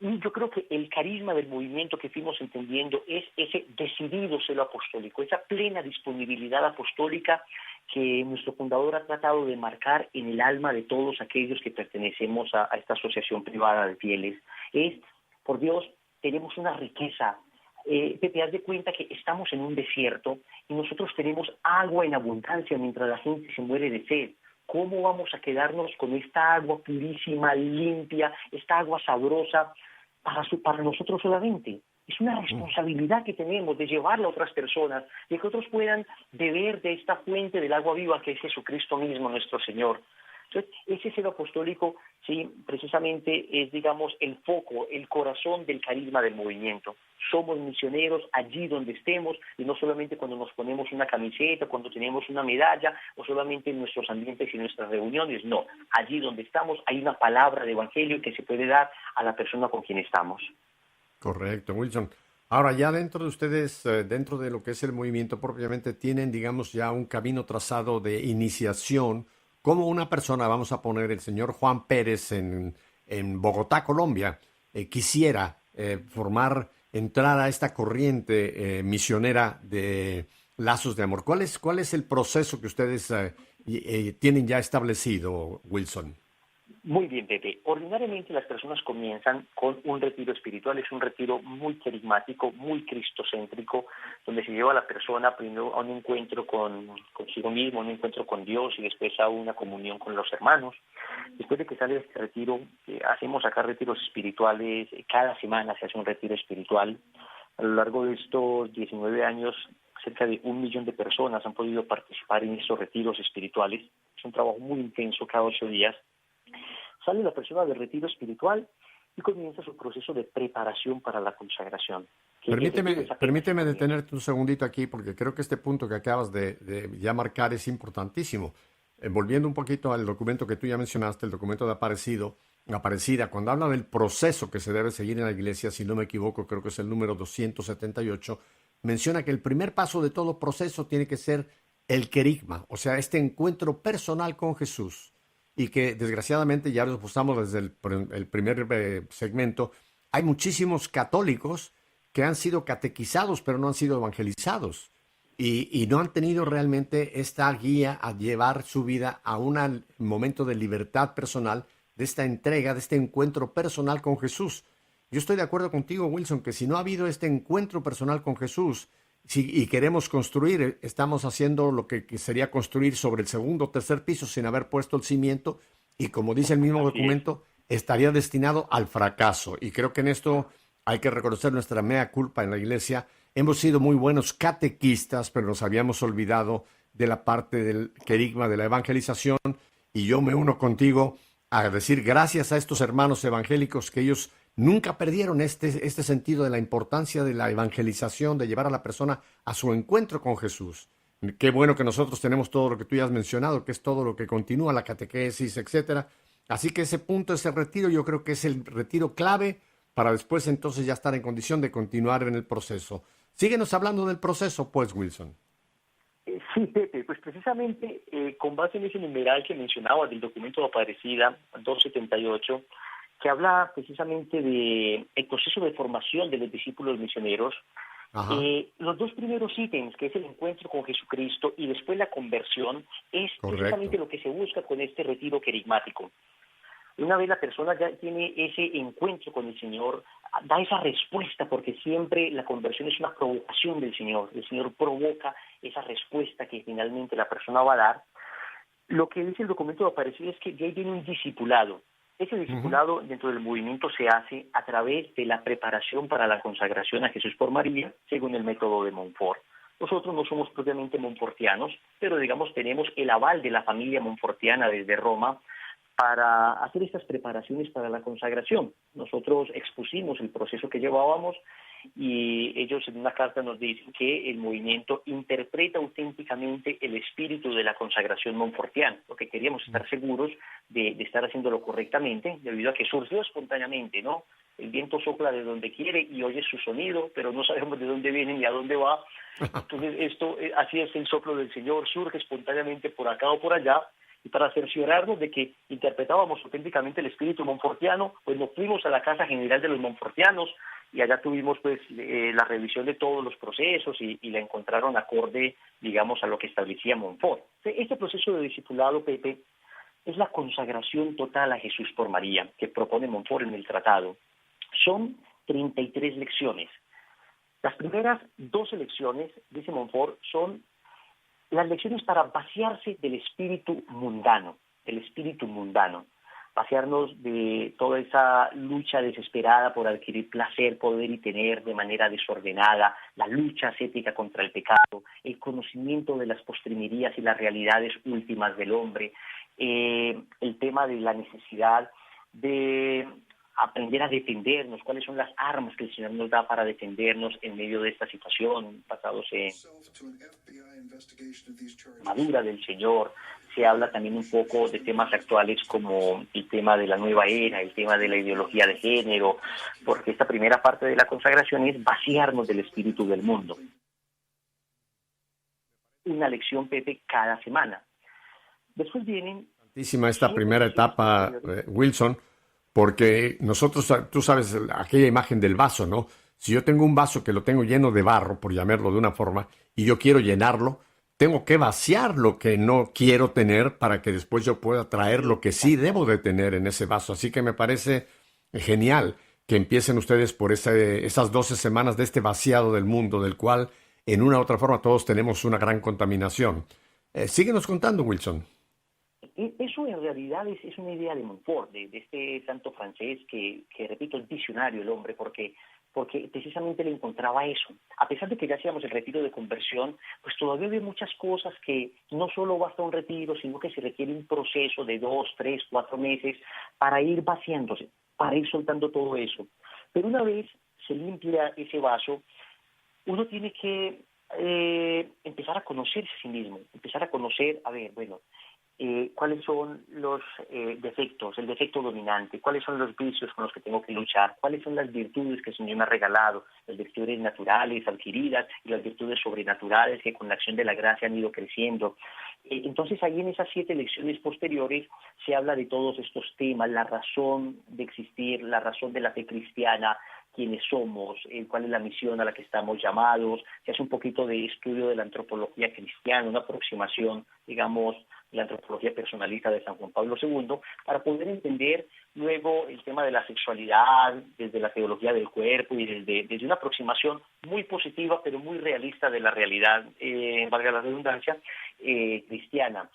y yo creo que el carisma del movimiento que fuimos entendiendo es ese decidido celo apostólico, esa plena disponibilidad apostólica que nuestro fundador ha tratado de marcar en el alma de todos aquellos que pertenecemos a esta asociación privada de fieles. Es, por Dios, tenemos una riqueza. Pepe, haz de cuenta que estamos en un desierto y nosotros tenemos agua en abundancia mientras la gente se muere de sed. ¿Cómo vamos a quedarnos con esta agua purísima, limpia, esta agua sabrosa para nosotros solamente? Es una responsabilidad que tenemos de llevarla a otras personas, de que otros puedan beber de esta fuente del agua viva que es Jesucristo mismo, nuestro Señor. Entonces, ese celo apostólico, sí, precisamente es, digamos, el foco, el corazón del carisma del movimiento. Somos misioneros allí donde estemos, y no solamente cuando nos ponemos una camiseta, cuando tenemos una medalla, o solamente en nuestros ambientes y en nuestras reuniones. No, allí donde estamos hay una palabra de evangelio que se puede dar a la persona con quien estamos. Correcto, Wilson. Ahora, ya dentro de ustedes, dentro de lo que es el movimiento propiamente, tienen, digamos, ya un camino trazado de iniciación. Como una persona, vamos a poner el señor Juan Pérez en Bogotá, Colombia, quisiera entrar a esta corriente misionera de Lazos de Amor. ¿Cuál es el proceso que ustedes tienen ya establecido, Wilson? Muy bien, Pepe. Ordinariamente las personas comienzan con un retiro espiritual. Es un retiro muy carismático, muy cristocéntrico, donde se lleva a la persona primero a un encuentro consigo mismo, un encuentro con Dios y después a una comunión con los hermanos. Después de que sale de este retiro, hacemos acá retiros espirituales. Cada semana se hace un retiro espiritual. A lo largo de estos 19 años, cerca de 1 millón de personas han podido participar en estos retiros espirituales. Es un trabajo muy intenso cada 8 días. Sale la persona del retiro espiritual y comienza su proceso de preparación para la consagración. Permíteme detenerte un segundito aquí, porque creo que este punto que acabas de ya marcar es importantísimo. Volviendo un poquito al documento que tú ya mencionaste, el documento de Aparecida, cuando habla del proceso que se debe seguir en la iglesia, si no me equivoco, creo que es el número 278, menciona que el primer paso de todo proceso tiene que ser el querigma, o sea, este encuentro personal con Jesús, y que desgraciadamente ya lo usamos desde el primer segmento, hay muchísimos católicos que han sido catequizados pero no han sido evangelizados y no han tenido realmente esta guía a llevar su vida a un momento de libertad personal, de esta entrega, de este encuentro personal con Jesús. Yo estoy de acuerdo contigo, Wilson, que si no ha habido este encuentro personal con Jesús y queremos construir, estamos haciendo lo que sería construir sobre el segundo o tercer piso sin haber puesto el cimiento y, como dice el mismo documento, estaría destinado al fracaso. Y creo que en esto hay que reconocer nuestra mea culpa en la Iglesia. Hemos sido muy buenos catequistas, pero nos habíamos olvidado de la parte del querigma, de la evangelización, y yo me uno contigo a decir gracias a estos hermanos evangélicos que ellos nunca perdieron este sentido de la importancia de la evangelización, de llevar a la persona a su encuentro con Jesús. Qué bueno que nosotros tenemos todo lo que tú ya has mencionado, que es todo lo que continúa, la catequesis, etcétera. Así que ese punto, ese retiro, yo creo que es el retiro clave para después entonces ya estar en condición de continuar en el proceso. Síguenos hablando del proceso, pues, Wilson. Sí, Pepe, pues precisamente con base en ese numeral que mencionaba del documento de Aparecida 278, que habla precisamente del proceso de formación de los discípulos misioneros, los dos primeros ítems, que es el encuentro con Jesucristo y después la conversión, es precisamente lo que se busca con este retiro querigmático. Una vez la persona ya tiene ese encuentro con el Señor, da esa respuesta, porque siempre la conversión es una provocación del Señor. El Señor provoca esa respuesta que finalmente la persona va a dar. Lo que dice el documento de Aparecida es que ya viene un discipulado. Ese discipulado dentro del movimiento se hace a través de la preparación para la consagración a Jesús por María, según el método de Montfort. Nosotros no somos propiamente montfortianos, pero digamos tenemos el aval de la familia montfortiana desde Roma para hacer estas preparaciones para la consagración. Nosotros expusimos el proceso que llevábamos y ellos en una carta nos dicen que el movimiento interpreta auténticamente el espíritu de la consagración montfortiana, porque queríamos estar seguros de estar haciéndolo correctamente, debido a que surgió espontáneamente, ¿no? El viento sopla de donde quiere y oye su sonido, pero no sabemos de dónde viene ni a dónde va. Entonces así es el soplo del Señor, surge espontáneamente por acá o por allá. Y para cerciorarnos de que interpretábamos auténticamente el espíritu montfortiano, pues nos fuimos a la Casa General de los Montfortianos y allá tuvimos pues la revisión de todos los procesos y la encontraron acorde, digamos, a lo que establecía Montfort. Este proceso de discipulado, Pepe, es la consagración total a Jesús por María que propone Montfort en el tratado. Son 33 lecciones. Las primeras 12 lecciones, dice Montfort, son las lecciones para vaciarse del espíritu mundano, vaciarnos de toda esa lucha desesperada por adquirir placer, poder y tener de manera desordenada, la lucha ascética contra el pecado, el conocimiento de las postrimerías y las realidades últimas del hombre, el tema de la necesidad de aprender a defendernos, cuáles son las armas que el Señor nos da para defendernos en medio de esta situación, basados en la armadura del Señor. Se habla también un poco de temas actuales como el tema de la nueva era, el tema de la ideología de género, porque esta primera parte de la consagración es vaciarnos del espíritu del mundo. Una lección, Pepe, cada semana. Después vienen... Esta primera etapa, Wilson, porque nosotros, tú sabes, aquella imagen del vaso, ¿no? Si yo tengo un vaso que lo tengo lleno de barro, por llamarlo de una forma, y yo quiero llenarlo, tengo que vaciar lo que no quiero tener para que después yo pueda traer lo que sí debo de tener en ese vaso. Así que me parece genial que empiecen ustedes por esas 12 semanas de este vaciado del mundo, del cual en una u otra forma todos tenemos una gran contaminación. Síguenos contando, Wilson. Eso en realidad es una idea de Montfort, de este santo francés que repito, es visionario el hombre, porque precisamente le encontraba eso. A pesar de que ya hacíamos el retiro de conversión, pues todavía hay muchas cosas que no solo basta un retiro, sino que se requiere un proceso de 2, 3, 4 meses para ir vaciándose, para ir soltando todo eso. Pero una vez se limpia ese vaso, uno tiene que empezar a conocerse a sí mismo, empezar a conocer, cuáles son los defectos, el defecto dominante, cuáles son los vicios con los que tengo que luchar, cuáles son las virtudes que el Señor me ha regalado, las virtudes naturales adquiridas y las virtudes sobrenaturales que con la acción de la gracia han ido creciendo. Entonces ahí en esas 7 lecciones posteriores se habla de todos estos temas, la razón de existir, la razón de la fe cristiana, quiénes somos, cuál es la misión a la que estamos llamados, se hace un poquito de estudio de la antropología cristiana, una aproximación, digamos, de la antropología personalista de San Juan Pablo II, para poder entender luego el tema de la sexualidad desde la teología del cuerpo y desde una aproximación muy positiva pero muy realista de la realidad, valga la redundancia, cristiana.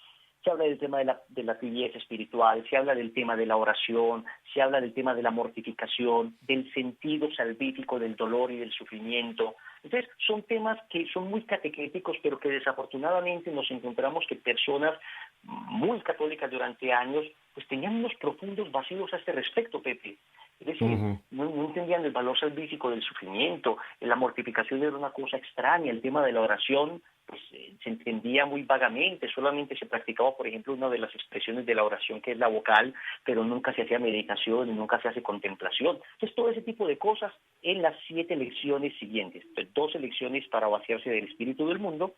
Se habla del tema de la tibieza espiritual, se habla del tema de la oración, se habla del tema de la mortificación, del sentido salvífico del dolor y del sufrimiento. Entonces, son temas que son muy catequéticos, pero que desafortunadamente nos encontramos que personas muy católicas durante años pues tenían unos profundos vacíos a este respecto, Pepe. Es decir, no entendían el valor salvífico del sufrimiento, la mortificación era una cosa extraña, el tema de la oración pues se entendía muy vagamente, solamente se practicaba, por ejemplo, una de las expresiones de la oración que es la vocal, pero nunca se hacía meditación y nunca se hace contemplación. Entonces, todo ese tipo de cosas en las 7 lecciones siguientes. Entonces, 12 lecciones para vaciarse del espíritu del mundo,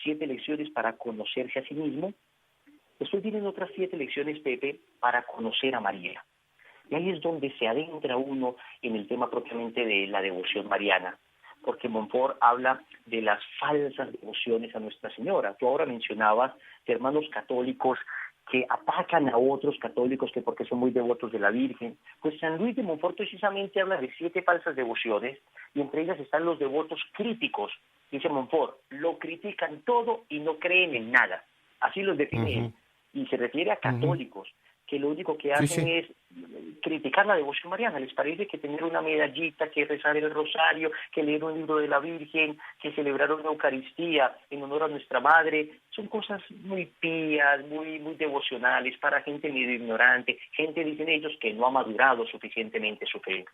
7 lecciones para conocerse a sí mismo. Después vienen otras 7 lecciones, Pepe, para conocer a María. Y ahí es donde se adentra uno en el tema propiamente de la devoción mariana, porque Montfort habla de las falsas devociones a Nuestra Señora. Tú ahora mencionabas de hermanos católicos que atacan a otros católicos que porque son muy devotos de la Virgen. Pues San Luis de Montfort precisamente habla de 7 falsas devociones, y entre ellas están los devotos críticos. Dice Montfort, lo critican todo y no creen en nada. Así los define él. Y se refiere a católicos, que lo único que hacen es criticar la devoción mariana. Les parece que tener una medallita, que rezar el rosario, que leer un libro de la Virgen, que celebrar una Eucaristía en honor a nuestra Madre, son cosas muy pías, muy devocionales para gente medio ignorante, gente, dicen ellos, que no ha madurado suficientemente su fe.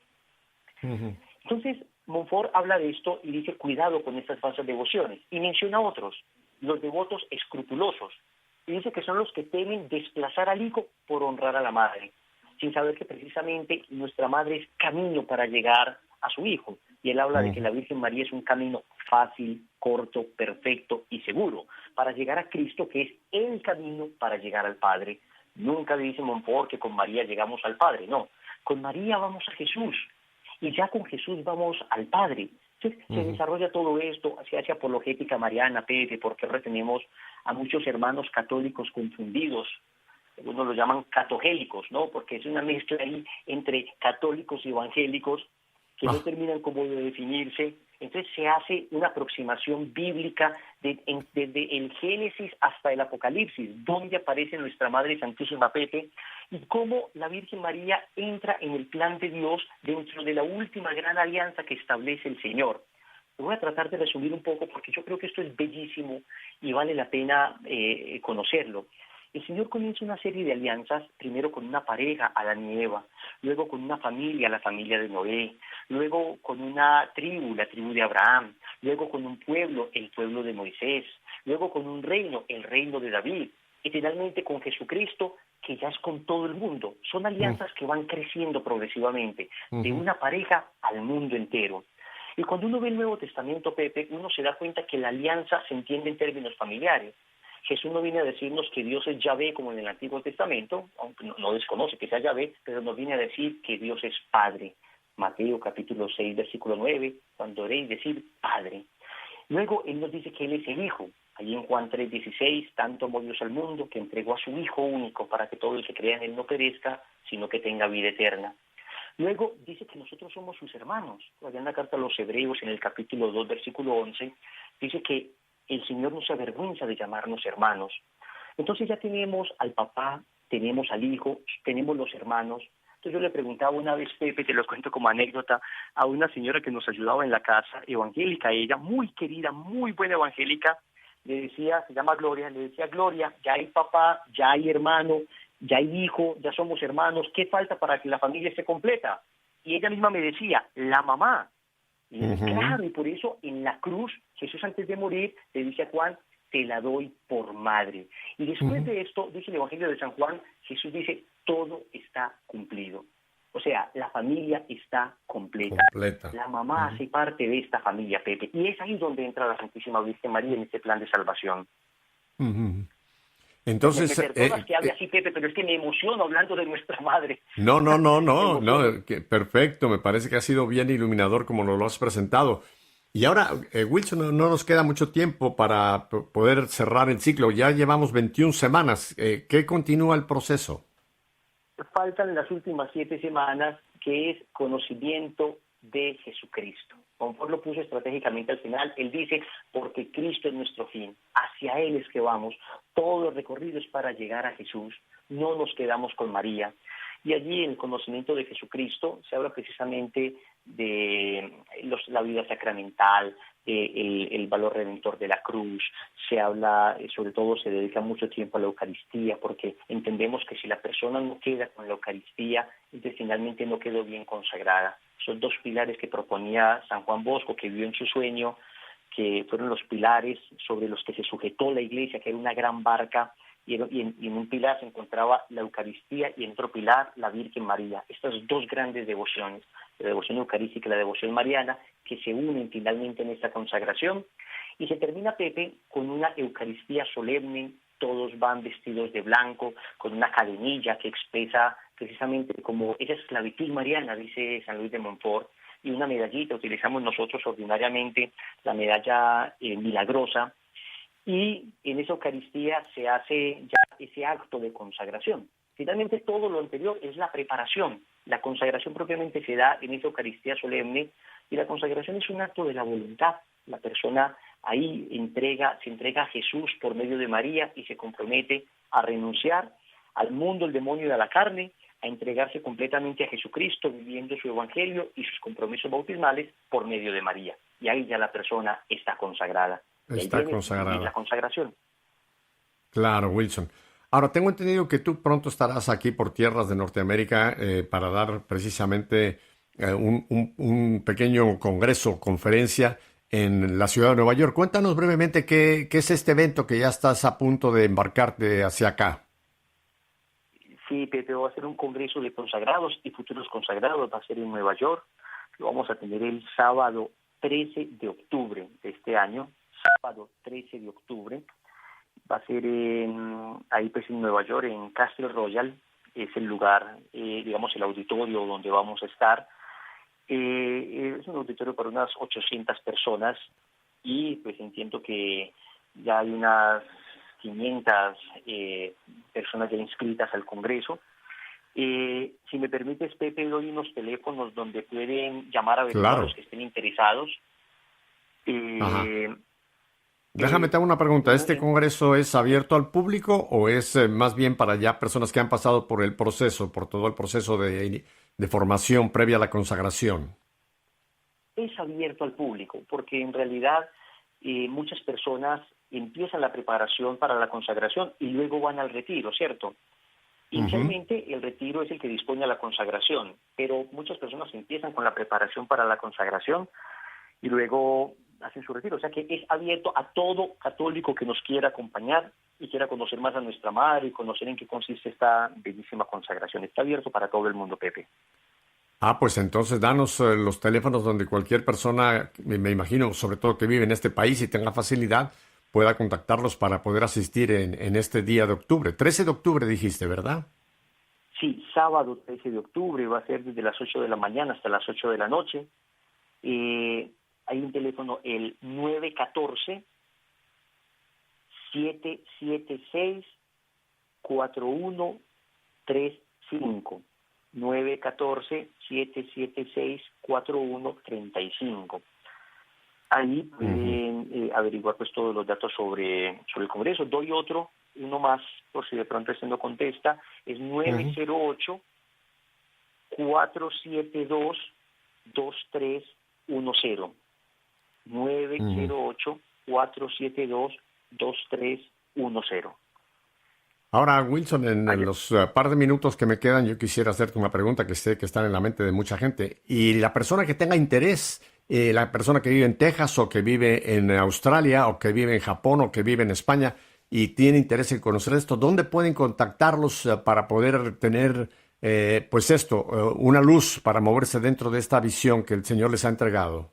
Entonces, Montfort habla de esto y dice, cuidado con estas falsas devociones, y menciona otros, los devotos escrupulosos, y dice que son los que temen desplazar al hijo por honrar a la madre, sin saber que precisamente nuestra madre es camino para llegar a su hijo. Y él habla de que la Virgen María es un camino fácil, corto, perfecto y seguro para llegar a Cristo, que es el camino para llegar al Padre. Nunca dice Montfort que con María llegamos al Padre, no. Con María vamos a Jesús y ya con Jesús vamos al Padre. Entonces, se desarrolla todo esto, se hace apologética mariana, Pepe, porque ahora tenemos a muchos hermanos católicos confundidos. Algunos lo llaman catogélicos, ¿no? Porque es una mezcla ahí entre católicos y evangélicos que no terminan como de definirse. Entonces se hace una aproximación bíblica desde el Génesis hasta el Apocalipsis, donde aparece nuestra Madre Santísima, Pepe, y cómo la Virgen María entra en el plan de Dios dentro de la última gran alianza que establece el Señor. Voy a tratar de resumir un poco porque yo creo que esto es bellísimo y vale la pena conocerlo. El Señor comienza una serie de alianzas, primero con una pareja, Adán y Eva, luego con una familia, la familia de Noé, luego con una tribu, la tribu de Abraham, luego con un pueblo, el pueblo de Moisés, luego con un reino, el reino de David, y finalmente con Jesucristo, que ya es con todo el mundo. Son alianzas que van creciendo progresivamente, de una pareja al mundo entero. Y cuando uno ve el Nuevo Testamento, Pepe, uno se da cuenta que la alianza se entiende en términos familiares. Jesús no viene a decirnos que Dios es Yahvé como en el Antiguo Testamento, aunque no desconoce que sea Yahvé, pero nos viene a decir que Dios es Padre. Mateo capítulo 6, versículo 9, cuando oréis decir Padre. Luego Él nos dice que Él es el Hijo. Allí en Juan 3:16, tanto amó Dios al mundo que entregó a su Hijo único para que todo el que crea en Él no perezca, sino que tenga vida eterna. Luego dice que nosotros somos sus hermanos. Allá en la carta a los Hebreos, en el capítulo 2, versículo 11, dice que el Señor no se avergüenza de llamarnos hermanos. Entonces ya tenemos al papá, tenemos al hijo, tenemos los hermanos. Entonces yo le preguntaba una vez, Pepe, te lo cuento como anécdota, a una señora que nos ayudaba en la casa, evangélica, ella, muy querida, muy buena evangélica, le decía, se llama Gloria, le decía, Gloria, ya hay papá, ya hay hermano, ya hay hijo, ya somos hermanos, ¿qué falta para que la familia esté completa? Y ella misma me decía, la mamá. Y claro, y por eso en la cruz, Jesús antes de morir le dice a Juan, te la doy por madre. Y después de esto, dice el Evangelio de San Juan, Jesús dice, todo está cumplido. O sea, la familia está completa. La mamá hace parte de esta familia, Pepe. Y es ahí donde entra la Santísima Virgen María en este plan de salvación. Entonces, me perdonas que hable así, Pepe, pero es que me emociono hablando de nuestra madre. No, perfecto, me parece que ha sido bien iluminador como nos lo has presentado. Y ahora, Wilson, no nos queda mucho tiempo para poder cerrar el ciclo. Ya llevamos 21 semanas. ¿Qué continúa el proceso? Faltan las últimas 7 semanas, que es conocimiento de Jesucristo. Como lo puso estratégicamente al final, él dice, porque Cristo es nuestro fin, hacia Él es que vamos, todo el recorrido es para llegar a Jesús, no nos quedamos con María. Y allí en el conocimiento de Jesucristo se habla precisamente de la vida sacramental, el valor redentor de la cruz, se habla, sobre todo se dedica mucho tiempo a la Eucaristía, porque entendemos que si la persona no queda con la Eucaristía, entonces finalmente no quedó bien consagrada. Son 2 pilares que proponía San Juan Bosco, que vio en su sueño, que fueron los pilares sobre los que se sujetó la Iglesia, que era una gran barca, y en un pilar se encontraba la Eucaristía y en otro pilar la Virgen María. Estas 2 grandes devociones, la devoción eucarística y la devoción mariana, que se unen finalmente en esta consagración. Y se termina, Pepe, con una Eucaristía solemne, todos van vestidos de blanco, con una cadenilla que expresa precisamente como esa esclavitud mariana, dice San Luis de Montfort, y una medallita, utilizamos nosotros ordinariamente la medalla milagrosa, y en esa Eucaristía se hace ya ese acto de consagración. Finalmente todo lo anterior es la preparación. La consagración propiamente se da en esa Eucaristía solemne, y la consagración es un acto de la voluntad. La persona ahí se entrega a Jesús por medio de María y se compromete a renunciar al mundo, el demonio y a la carne, a entregarse completamente a Jesucristo, viviendo su evangelio y sus compromisos bautismales por medio de María. Y ahí ya la persona está consagrada. Está consagrada. La consagración. Claro, Wilson. Ahora, tengo entendido que tú pronto estarás aquí por tierras de Norteamérica para dar precisamente un pequeño congreso, conferencia en la ciudad de Nueva York. Cuéntanos brevemente qué es este evento que ya estás a punto de embarcarte hacia acá. Sí, Pepe, va a ser un congreso de consagrados y futuros consagrados, va a ser en Nueva York. Lo vamos a tener el sábado 13 de octubre de este año, sábado 13 de octubre. Va a ser ahí pues en Nueva York, en Castle Royal, es el lugar, digamos el auditorio donde vamos a estar. Es un auditorio para unas 800 personas y pues entiendo que ya hay unas 500 personas ya inscritas al Congreso. Si me permites, Pepe, doy unos teléfonos donde pueden llamar a claro. los que estén interesados. Déjame te hago una pregunta. ¿Este congreso es abierto al público o es más bien para ya personas que han pasado por el proceso, por todo el proceso de formación previa a la consagración? Es abierto al público, porque en realidad muchas personas empiezan la preparación para la consagración y luego van al retiro, ¿cierto? Inicialmente el retiro es el que dispone a la consagración, pero muchas personas empiezan con la preparación para la consagración y luego hacen su retiro. O sea que es abierto a todo católico que nos quiera acompañar y quiera conocer más a nuestra madre y conocer en qué consiste esta bellísima consagración. Está abierto para todo el mundo, Pepe. Pues entonces danos los teléfonos donde cualquier persona, me imagino, sobre todo que vive en este país y tenga facilidad, pueda contactarlos para poder asistir en este día de octubre. 13 de octubre dijiste, ¿verdad? Sí, sábado 13 de octubre, va a ser desde las 8 de la mañana hasta las 8 de la noche. Hay un teléfono, el 914-776-4135. 914-776-4135. Ahí pueden averiguar pues todos los datos sobre el Congreso. Doy uno más, por si de pronto este no contesta, es 908-472-2310. 908-472-2310. Ahora, Wilson, en los par de minutos que me quedan, yo quisiera hacerte una pregunta que sé que está en la mente de mucha gente. Y la persona que tenga interés la persona que vive en Texas o que vive en Australia o que vive en Japón o que vive en España y tiene interés en conocer esto, ¿dónde pueden contactarlos para poder tener, una luz para moverse dentro de esta visión que el Señor les ha entregado?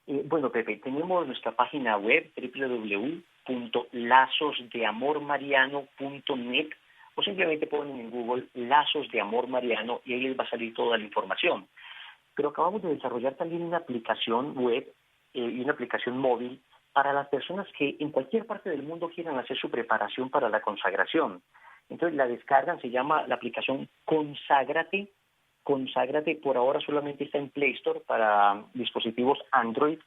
Bueno, Pepe, tenemos nuestra página web www.lazosdeamormariano.net o simplemente ponen en Google Lazos de Amor Mariano y ahí les va a salir toda la información. Pero acabamos de desarrollar también una aplicación web y una aplicación móvil para las personas que en cualquier parte del mundo quieran hacer su preparación para la consagración. Entonces la descargan, se llama la aplicación Conságrate. Conságrate por ahora solamente está en Play Store para dispositivos Android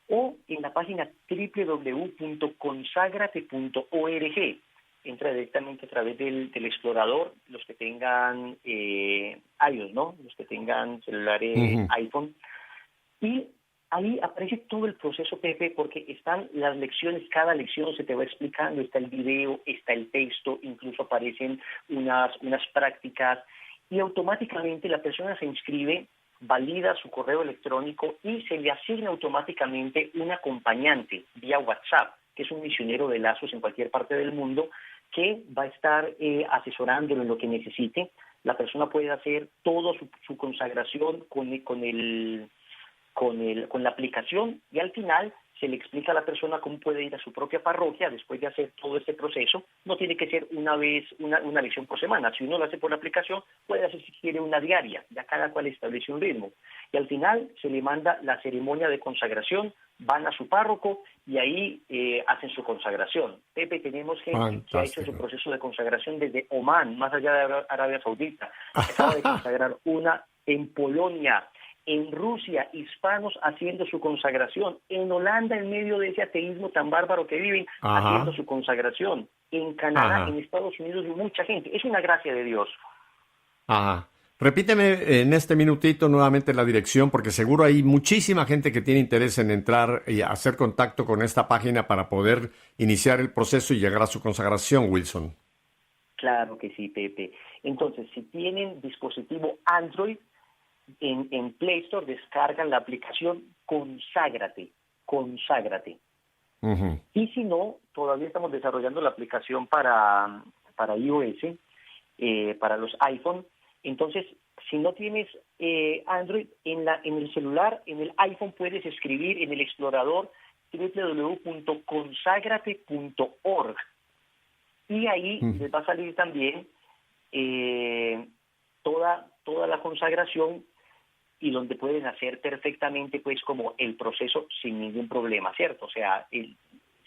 o en la página www.consagrate.org. Entra directamente a través del explorador, los que tengan iOS, ¿no? Los que tengan celulares iPhone. Y ahí aparece todo el proceso, Pepe, porque están las lecciones, cada lección se te va explicando, está el video, está el texto, incluso aparecen unas prácticas y automáticamente la persona se inscribe, valida su correo electrónico y se le asigna automáticamente un acompañante vía WhatsApp, que es un misionero de lazos en cualquier parte del mundo, que va a estar asesorándolo en lo que necesite. La persona puede hacer toda su consagración con la aplicación y al final se le explica a la persona cómo puede ir a su propia parroquia después de hacer todo este proceso. No tiene que ser una lección por semana. Si uno lo hace por la aplicación, puede hacer si quiere una diaria. Ya cada cual establece un ritmo. Y al final se le manda la ceremonia de consagración, van a su párroco y ahí hacen su consagración. Pepe, tenemos gente que ha hecho su proceso de consagración desde Omán, más allá de Arabia Saudita. Acaba de consagrar una en Polonia. En Rusia, hispanos haciendo su consagración. En Holanda, en medio de ese ateísmo tan bárbaro que viven, haciendo su consagración. En Canadá, en Estados Unidos, mucha gente. Es una gracia de Dios. Ajá. Repíteme en este minutito nuevamente la dirección, porque seguro hay muchísima gente que tiene interés en entrar y hacer contacto con esta página para poder iniciar el proceso y llegar a su consagración, Wilson. Claro que sí, Pepe. Entonces, si tienen dispositivo Android, en Play Store descargan la aplicación Conságrate. Y si no, todavía estamos desarrollando la aplicación para iOS, para los iPhone. Entonces, si no tienes Android, en el celular, en el iPhone puedes escribir en el explorador www.consagrate.org y ahí les va a salir también toda la consagración y donde pueden hacer perfectamente pues como el proceso sin ningún problema, ¿cierto? O sea,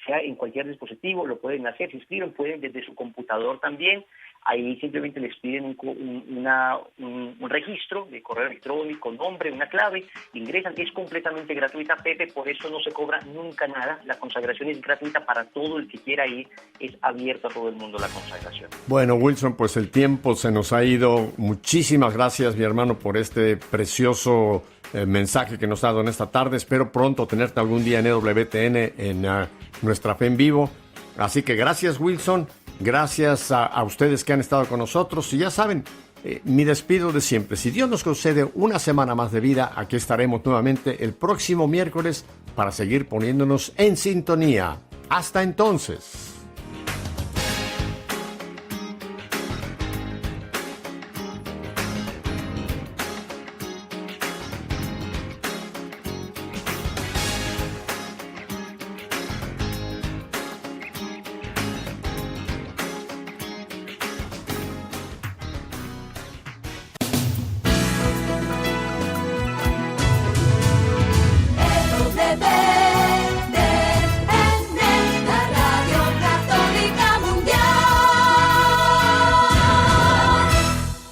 sea en cualquier dispositivo lo pueden hacer, se inscriben, pueden desde su computador también, ahí simplemente les piden un registro de correo electrónico, nombre, una clave, ingresan, es completamente gratuita, Pepe, por eso no se cobra nunca nada, la consagración es gratuita para todo el que quiera ir, es abierto a todo el mundo la consagración. Bueno, Wilson, pues el tiempo se nos ha ido, muchísimas gracias, mi hermano, por este precioso mensaje que nos ha dado en esta tarde, espero pronto tenerte algún día en EWTN, en nuestra fe en vivo, así que gracias, Wilson. Gracias a ustedes que han estado con nosotros y ya saben, mi despido de siempre. Si Dios nos concede una semana más de vida, aquí estaremos nuevamente el próximo miércoles para seguir poniéndonos en sintonía. Hasta entonces.